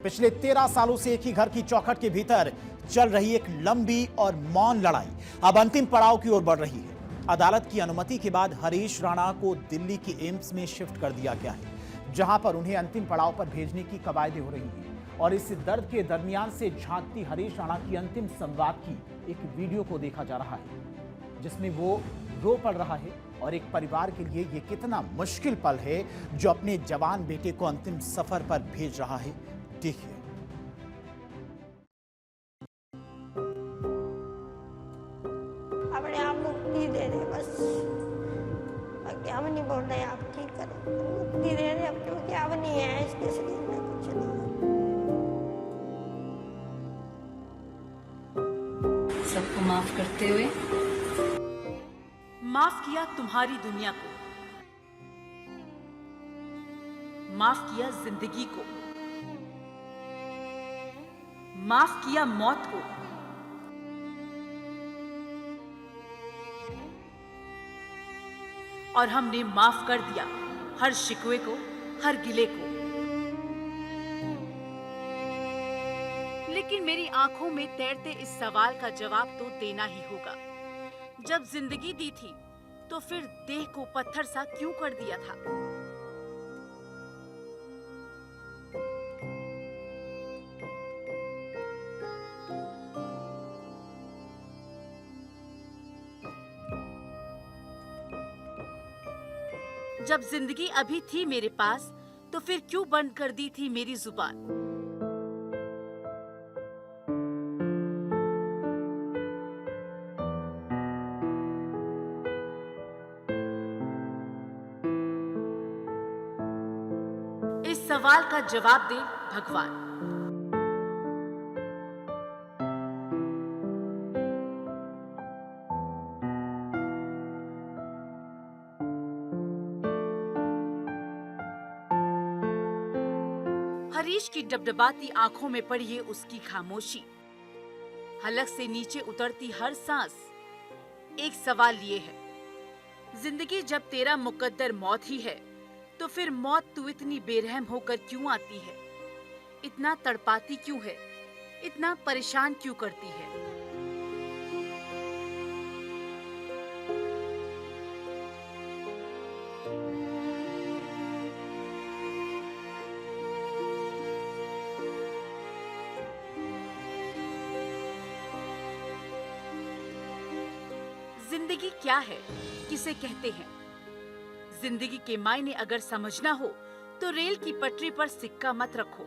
पिछले 13 सालों से एक ही घर की चौखट के भीतर चल रही एक लंबी और मौन लड़ाई अब अंतिम पड़ाव की ओर बढ़ रही है। अदालत की अनुमति के बाद हरीश राणा को दिल्ली के एम्स में शिफ्ट कर दिया गया है, जहां पर उन्हें अंतिम पड़ाव पर भेजने की कवायदें हो रही हैं। और इस दर्द के दरमियान से झांकती हरीश राणा की अंतिम संवाद की एक वीडियो को देखा जा रहा है, जिसमें वो रो पड़ रहा है। और एक परिवार के लिए ये कितना मुश्किल पल है जो अपने जवान बेटे को अंतिम सफर पर भेज रहा है। देखिए। अपने आप मुक्ति दे दे बस, बाकी हम नहीं बोल रहे आप ठीक करें, मुक्ति दे दे अब, क्योंकि अब नहीं है इसके शरीर में कुछ नहीं है। सबको माफ करते हुए माफ किया तुम्हारी दुनिया को, माफ किया जिंदगी को, माफ किया मौत को, और हमने माफ कर दिया हर शिकवे को, हर गिले को। लेकिन मेरी आंखों में तैरते इस सवाल का जवाब तो देना ही होगा। जब जिंदगी दी थी तो फिर देह को पत्थर सा क्यों कर दिया था? जब जिंदगी अभी थी मेरे पास तो फिर क्यों बंद कर दी थी मेरी जुबान? इस सवाल का जवाब दे भगवान। हरीश की डबडबाती आंखों में पड़ी है उसकी खामोशी, हलक से नीचे उतरती हर सांस एक सवाल ये है, जिंदगी जब तेरा मुकद्दर मौत ही है तो फिर मौत तू इतनी बेरहम होकर क्यों आती है? इतना तड़पाती क्यों है? इतना परेशान क्यों करती है? जिंदगी क्या है, किसे कहते हैं? जिंदगी के मायने अगर समझना हो तो रेल की पटरी पर सिक्का मत रखो।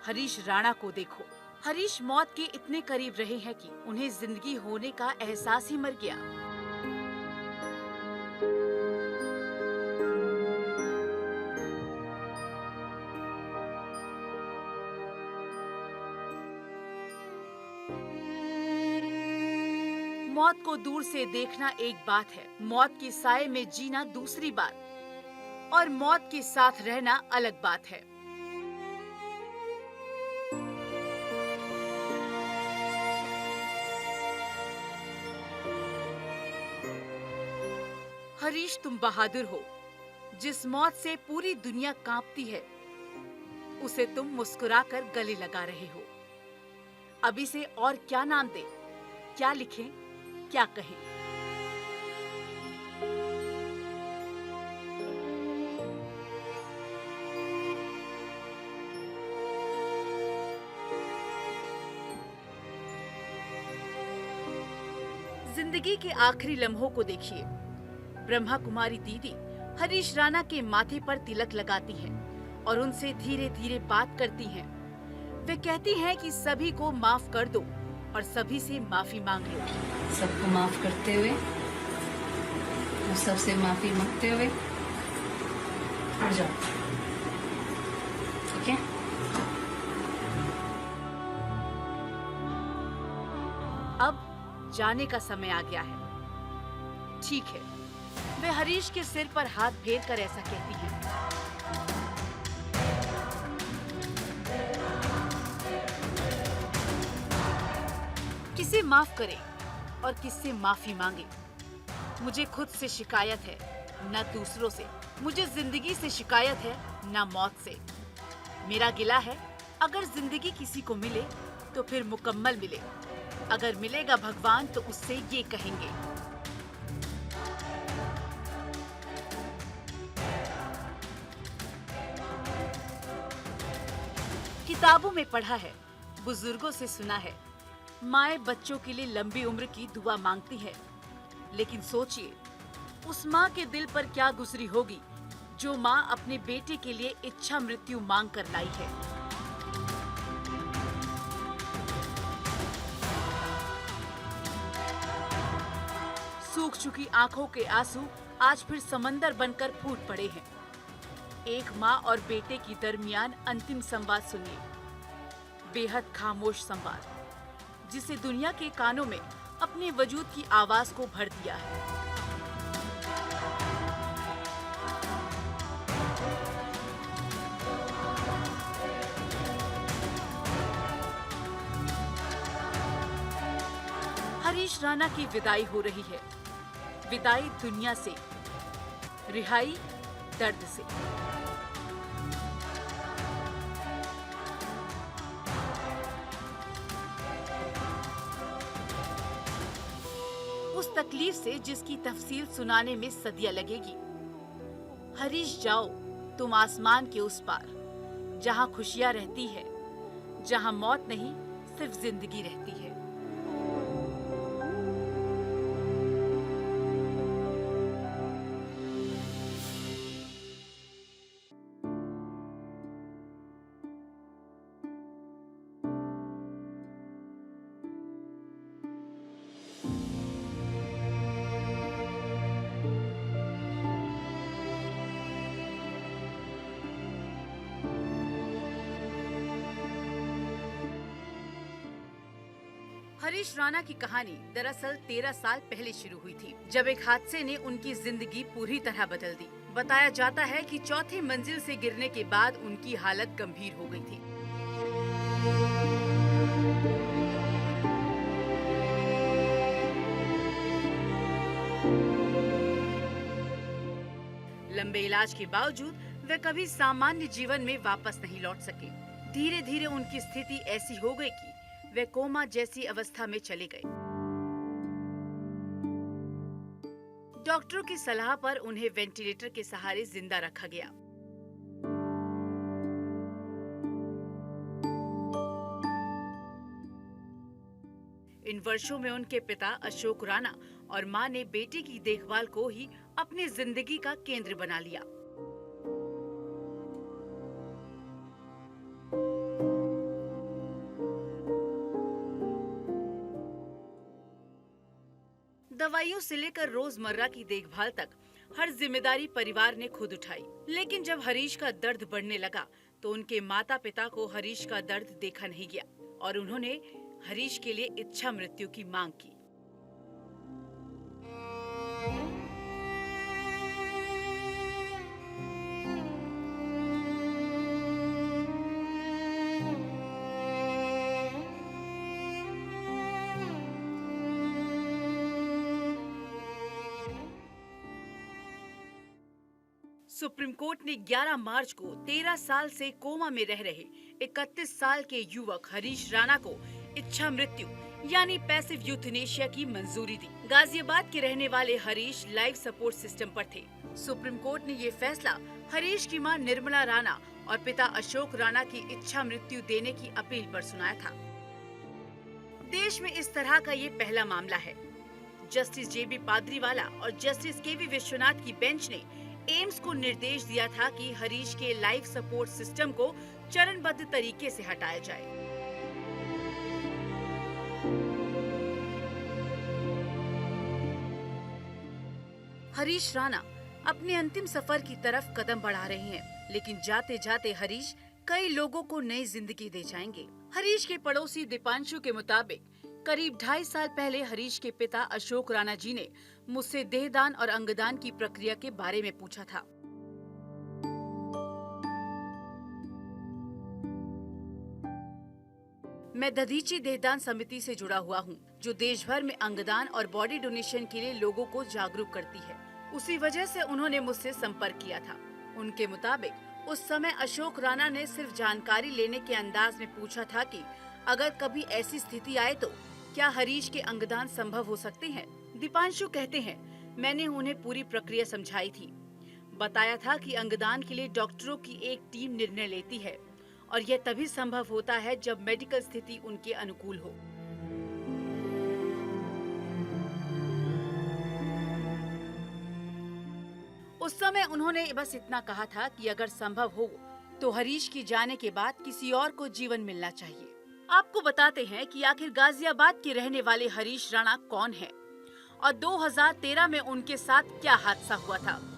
हरीश राणा को देखो। हरीश मौत के इतने करीब रहे हैं कि उन्हें जिंदगी होने का एहसास ही मर गया। मौत को दूर से देखना एक बात है, मौत के साए में जीना दूसरी बात, और मौत के साथ रहना अलग बात है। हरीश, तुम बहादुर हो। जिस मौत से पूरी दुनिया कांपती है उसे तुम मुस्कुराकर गले लगा रहे हो। अब इसे और क्या नाम दें, क्या लिखें, क्या कहें? जिंदगी के आखिरी लम्हों को देखिए। ब्रह्मा कुमारी दीदी हरीश राणा के माथे पर तिलक लगाती हैं और उनसे धीरे धीरे बात करती हैं। वे कहती हैं कि सभी को माफ कर दो और सभी से माफी मांग लो। सबको माफ करते हुए और सबसे माफी मांगते हुए हट जाओ, ठीक है? अब जाने का समय आ गया है। ठीक है, वे हरीश के सिर पर हाथ फेर कर ऐसा कहती हैं। किसे माफ करें और किससे माफी मांगे? मुझे खुद से शिकायत है, न दूसरों से। मुझे जिंदगी से शिकायत है, न मौत से। मेरा गिला है अगर जिंदगी किसी को मिले तो फिर मुकम्मल मिले, अगर मिलेगा भगवान तो उससे ये कहेंगे। किताबों में पढ़ा है, बुजुर्गों से सुना है, माएं बच्चों के लिए लंबी उम्र की दुआ मांगती है। लेकिन सोचिए, उस माँ के दिल पर क्या गुजरी होगी जो माँ अपने बेटे के लिए इच्छा मृत्यु मांग कर लाई है। सूख चुकी आंखों के आंसू आज फिर समंदर बनकर फूट पड़े हैं। एक माँ और बेटे की दरमियान अंतिम संवाद सुनिए, बेहद खामोश संवाद, जिसे दुनिया के कानों में अपने वजूद की आवाज को भर दिया है। हरीश राणा की विदाई हो रही है, विदाई दुनिया से, रिहाई दर्द से। उस तकलीफ से जिसकी तफसील सुनाने में सदियां लगेगी। हरीश जाओ तुम आसमान के उस पार, जहां खुशियां रहती है, जहां मौत नहीं सिर्फ जिंदगी रहती है। हरीश राणा की कहानी दरअसल 13 साल पहले शुरू हुई थी, जब एक हादसे ने उनकी जिंदगी पूरी तरह बदल दी। बताया जाता है कि चौथी मंजिल से गिरने के बाद उनकी हालत गंभीर हो गई थी। लंबे इलाज के बावजूद वे कभी सामान्य जीवन में वापस नहीं लौट सके। धीरे धीरे उनकी स्थिति ऐसी हो गई कि वे कोमा जैसी अवस्था में चले गए। डॉक्टरों की सलाह पर उन्हें वेंटिलेटर के सहारे जिंदा रखा गया। इन वर्षों में उनके पिता अशोक राणा और मां ने बेटे की देखभाल को ही अपनी जिंदगी का केंद्र बना लिया। दवाइयों से लेकर रोजमर्रा की देखभाल तक हर जिम्मेदारी परिवार ने खुद उठाई। लेकिन जब हरीश का दर्द बढ़ने लगा तो उनके माता पिता को हरीश का दर्द देखा नहीं गया और उन्होंने हरीश के लिए इच्छा मृत्यु की मांग की। सुप्रीम कोर्ट ने 11 मार्च को 13 साल से कोमा में रह रहे 31 साल के युवक हरीश राणा को इच्छा मृत्यु यानी पैसिव यूथनेशिया की मंजूरी दी। गाजियाबाद के रहने वाले हरीश लाइफ सपोर्ट सिस्टम पर थे। सुप्रीम कोर्ट ने ये फैसला हरीश की मां निर्मला राणा और पिता अशोक राणा की इच्छा मृत्यु देने की अपील पर सुनाया था। देश में इस तरह का ये पहला मामला है। जस्टिस जेबी पाद्रीवाला और जस्टिस केवी विश्वनाथ की बेंच ने एम्स को निर्देश दिया था कि हरीश के लाइफ सपोर्ट सिस्टम को चरणबद्ध तरीके से हटाया जाए। हरीश राणा अपने अंतिम सफर की तरफ कदम बढ़ा रहे हैं, लेकिन जाते जाते हरीश कई लोगों को नई जिंदगी दे जाएंगे। हरीश के पड़ोसी दीपांशु के मुताबिक करीब 2.5 साल पहले हरीश के पिता अशोक राणा जी ने मुझसे देहदान और अंगदान की प्रक्रिया के बारे में पूछा था। मैं दधीची देहदान समिति से जुड़ा हुआ हूँ, जो देश भर में अंगदान और बॉडी डोनेशन के लिए लोगों को जागरूक करती है। उसी वजह से उन्होंने मुझसे संपर्क किया था। उनके मुताबिक उस समय अशोक राणा ने सिर्फ जानकारी लेने के अंदाज में पूछा था कि अगर कभी ऐसी स्थिति आए तो क्या हरीश के अंगदान संभव हो सकते हैं। दीपांशु कहते हैं, मैंने उन्हें पूरी प्रक्रिया समझाई थी। बताया था कि अंगदान के लिए डॉक्टरों की एक टीम निर्णय लेती है और यह तभी संभव होता है जब मेडिकल स्थिति उनके अनुकूल हो। उस समय उन्होंने बस इतना कहा था कि अगर संभव हो तो हरीश की जाने के बाद किसी और को जीवन मिलना चाहिए। आपको बताते हैं कि आखिर गाजियाबाद के रहने वाले हरीश राणा कौन है और 2013 में उनके साथ क्या हादसा हुआ था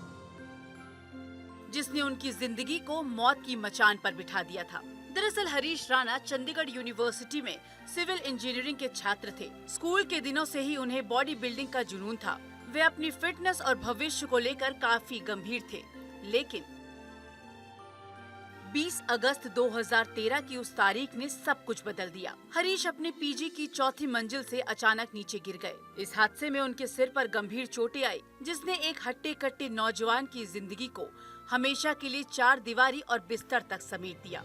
जिसने उनकी जिंदगी को मौत की मचान पर बिठा दिया था। दरअसल हरीश राणा चंडीगढ़ यूनिवर्सिटी में सिविल इंजीनियरिंग के छात्र थे। स्कूल के दिनों से ही उन्हें बॉडी बिल्डिंग का जुनून था। वे अपनी फिटनेस और भविष्य को लेकर काफी गंभीर थे, लेकिन 20 अगस्त 2013 की उस तारीख ने सब कुछ बदल दिया। हरीश अपने पीजी की चौथी मंजिल से अचानक नीचे गिर गए। इस हादसे में उनके सिर पर गंभीर चोटें आई, जिसने एक हट्टे-कट्टे नौजवान की जिंदगी को हमेशा के लिए चार दीवारी और बिस्तर तक समेट दिया।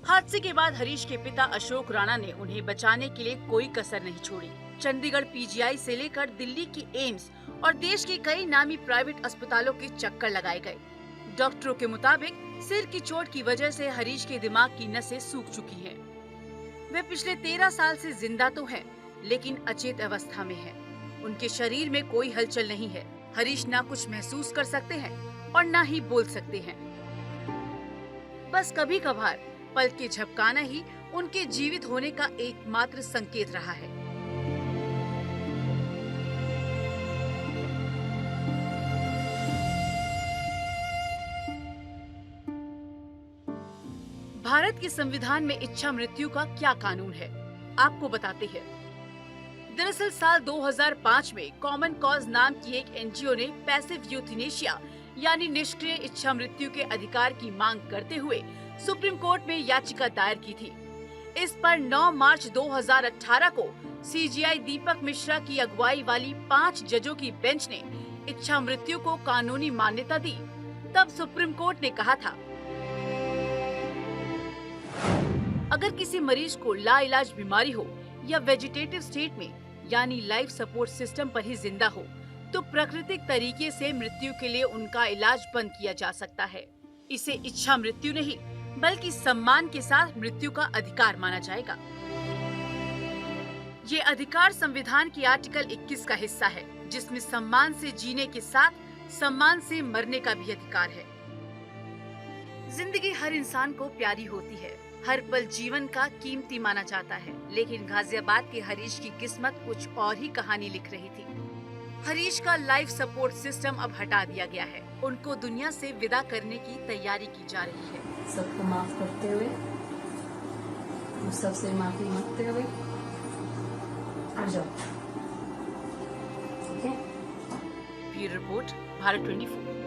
हादसे के बाद हरीश के पिता अशोक राणा ने उन्हें बचाने के लिए कोई कसर नहीं छोड़ी। चंडीगढ़ पीजीआई से लेकर दिल्ली की एम्स और देश के कई नामी प्राइवेट अस्पतालों के चक्कर लगाए गए। डॉक्टरों के मुताबिक सिर की चोट की वजह से हरीश के दिमाग की नसें सूख चुकी हैं। वे पिछले 13 साल से जिंदा तो हैं, लेकिन अचेत अवस्था में हैं। उनके शरीर में कोई हलचल नहीं है। हरीश ना कुछ महसूस कर सकते हैं और ना ही बोल सकते हैं। बस कभी कभार पलक के झपकाना ही उनके जीवित होने का एकमात्र संकेत रहा है। भारत के संविधान में इच्छा मृत्यु का क्या कानून है, आपको बताते हैं। दरअसल साल 2005 में कॉमन कॉज नाम की एक एनजीओ ने पैसिव यूथनेशिया यानी निष्क्रिय इच्छा मृत्यु के अधिकार की मांग करते हुए सुप्रीम कोर्ट में याचिका दायर की थी। इस पर 9 मार्च 2018 को सीजीआई दीपक मिश्रा की अगुवाई वाली 5 जजों की बेंच ने इच्छा मृत्यु को कानूनी मान्यता दी। तब सुप्रीम कोर्ट ने कहा था, अगर किसी मरीज को लाइलाज बीमारी हो या वेजिटेटिव स्टेट में यानी लाइफ सपोर्ट सिस्टम पर ही जिंदा हो, तो प्राकृतिक तरीके से मृत्यु के लिए उनका इलाज बंद किया जा सकता है। इसे इच्छा मृत्यु नहीं बल्कि सम्मान के साथ मृत्यु का अधिकार माना जाएगा। ये अधिकार संविधान की आर्टिकल 21 का हिस्सा है, जिसमें सम्मान से जीने के साथ सम्मान से मरने का भी अधिकार है। जिंदगी हर इंसान को प्यारी होती है, हर पल जीवन का कीमती माना जाता है, लेकिन गाजियाबाद के हरीश की किस्मत कुछ और ही कहानी लिख रही थी। हरीश का लाइफ सपोर्ट सिस्टम अब हटा दिया गया है। उनको दुनिया से विदा करने की तैयारी की जा रही है। सबको माफ करते हुए, सबसे माफी मांगते हुए आ जाओ। Bureau report, Bharat 24।